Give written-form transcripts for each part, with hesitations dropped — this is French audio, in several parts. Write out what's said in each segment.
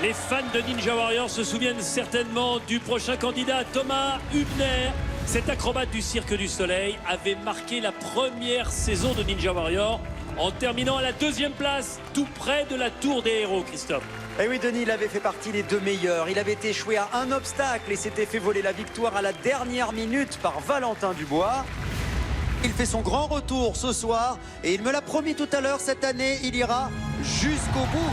Les fans de Ninja Warrior se souviennent certainement du prochain candidat, Thomas Hübner. Cet acrobate du Cirque du Soleil avait marqué la première saison de Ninja Warrior en terminant à la 2e place, tout près de la Tour des Héros, Christophe. Et oui, Denis, il avait fait partie des 2 meilleurs. Il avait échoué à un obstacle et s'était fait voler la victoire à la dernière minute par Valentin Dubois. Il fait son grand retour ce soir et il me l'a promis tout à l'heure, cette année, il ira jusqu'au bout.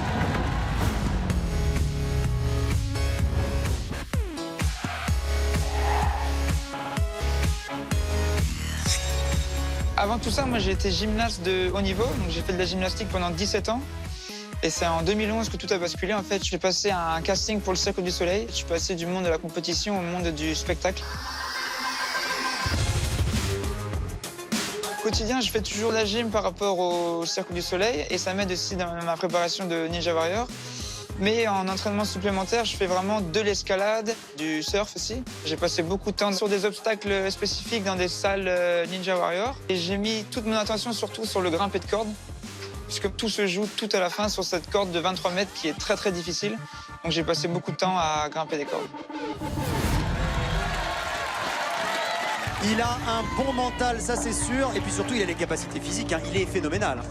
Avant tout ça, moi j'ai été gymnaste de haut niveau, donc j'ai fait de la gymnastique pendant 17 ans. Et c'est en 2011 que tout a basculé. En fait, je suis passé à un casting pour le Cirque du Soleil. Je suis passé du monde de la compétition au monde du spectacle. Au quotidien, je fais toujours de la gym par rapport au Cirque du Soleil et ça m'aide aussi dans ma préparation de Ninja Warrior. Mais en entraînement supplémentaire, je fais vraiment de l'escalade, du surf aussi. J'ai passé beaucoup de temps sur des obstacles spécifiques dans des salles Ninja Warrior. Et j'ai mis toute mon attention surtout sur le grimpé de corde, puisque tout se joue tout à la fin sur cette corde de 23 mètres qui est très très difficile. Donc j'ai passé beaucoup de temps à grimper des cordes. Il a un bon mental, ça c'est sûr. Et puis surtout, il a les capacités physiques, hein. Il est phénoménal.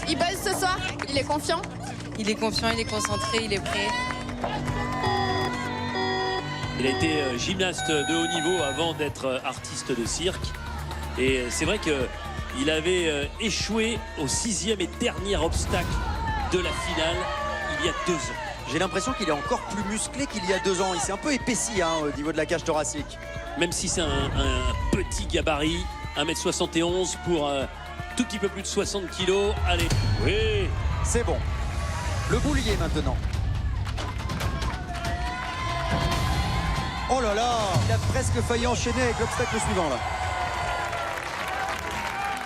Il buzz ce soir, il est confiant. Il est confiant, il est concentré, il est prêt. Il a été gymnaste de haut niveau avant d'être artiste de cirque. Et c'est vrai qu'il avait échoué au 6e et dernier obstacle de la finale il y a 2 ans. J'ai l'impression qu'il est encore plus musclé qu'il y a 2 ans. Il s'est un peu épaissi, hein, au niveau de la cage thoracique. Même si c'est un petit gabarit, 1m71 pour tout petit peu plus de 60 kilos. Allez, oui, c'est bon. Le boulier maintenant. Oh là là, il a presque failli enchaîner avec l'obstacle suivant là.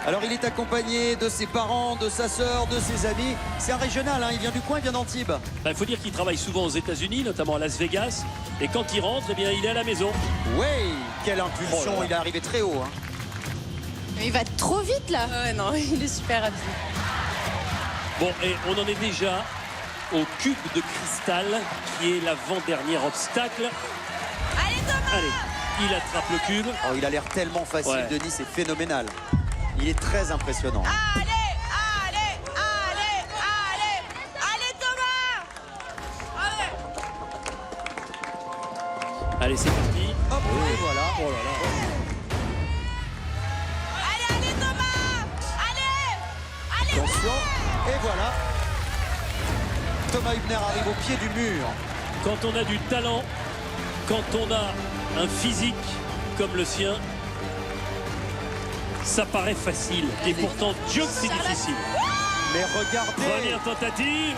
Alors il est accompagné de ses parents, de sa sœur, de ses amis. C'est un régional, hein, il vient du coin, il vient d'Antibes. Il faut dire qu'il travaille souvent aux États-Unis, notamment à Las Vegas. Et quand il rentre, eh bien, il est à la maison. Oui, quelle impulsion, il est arrivé très haut. Hein. Mais il va trop vite là. Ouais, non, il est super rapide. Bon, et on en est déjà au cube de cristal, qui est l'avant-dernier obstacle. Allez Thomas! Allez, il attrape le cube. Oh, il a l'air tellement facile, Ouais. Denis, c'est phénoménal. Il est très impressionnant. Allez, allez, allez, allez, allez Thomas! Allez. Allez, c'est parti. Hop, et voilà. Oh là là. Allez, allez Thomas! Allez! Allez! Attention, et voilà. Thomas Hübner arrive au pied du mur. Quand on a du talent, quand on a un physique comme le sien, ça paraît facile. Et pourtant, Dieu que c'est difficile. Mais regardez, Première tentative.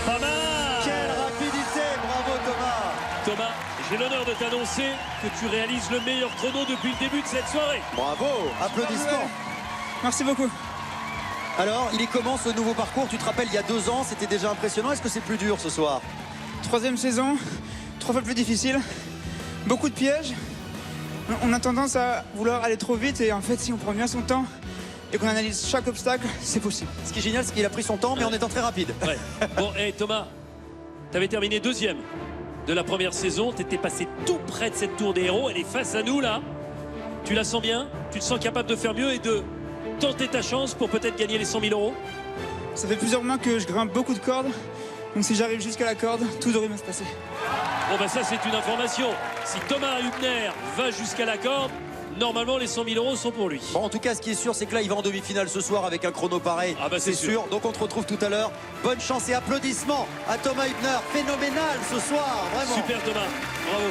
Pas mal. quelle rapidité, bravo Thomas. Thomas, j'ai l'honneur de t'annoncer que tu réalises le meilleur chrono depuis le début de cette soirée. Bravo, applaudissements. Merci beaucoup. Alors, il est comment ce nouveau parcours? Tu te rappelles, il y a 2 ans, c'était déjà impressionnant. Est-ce que c'est plus dur ce soir? 3e saison, 3 fois plus difficile, beaucoup de pièges. On a tendance à vouloir aller trop vite et en fait, si on prend bien son temps et qu'on analyse chaque obstacle, c'est possible. Ce qui est génial, c'est qu'il a pris son temps, mais en étant très rapide. Ouais. Bon, et Thomas, tu avais terminé 2e de la première saison. Tu étais passé tout près de cette tour des héros. Elle est face à nous, là. Tu la sens bien? Tu te sens capable de faire mieux et de tenter ta chance pour peut-être gagner les 100 000 euros? Ça fait plusieurs mois que je grimpe beaucoup de cordes. Donc si j'arrive jusqu'à la corde, tout devrait bien se passer. Bon, ben ça, c'est une information. Si Thomas Hübner va jusqu'à la corde, normalement, les 100 000 euros sont pour lui. Bon, en tout cas, ce qui est sûr, c'est que là, il va en demi-finale ce soir avec un chrono pareil. Ah bah, c'est sûr. Donc, on te retrouve tout à l'heure. Bonne chance et applaudissements à Thomas Hübner. Phénoménal ce soir, vraiment. Super, Thomas. Bravo.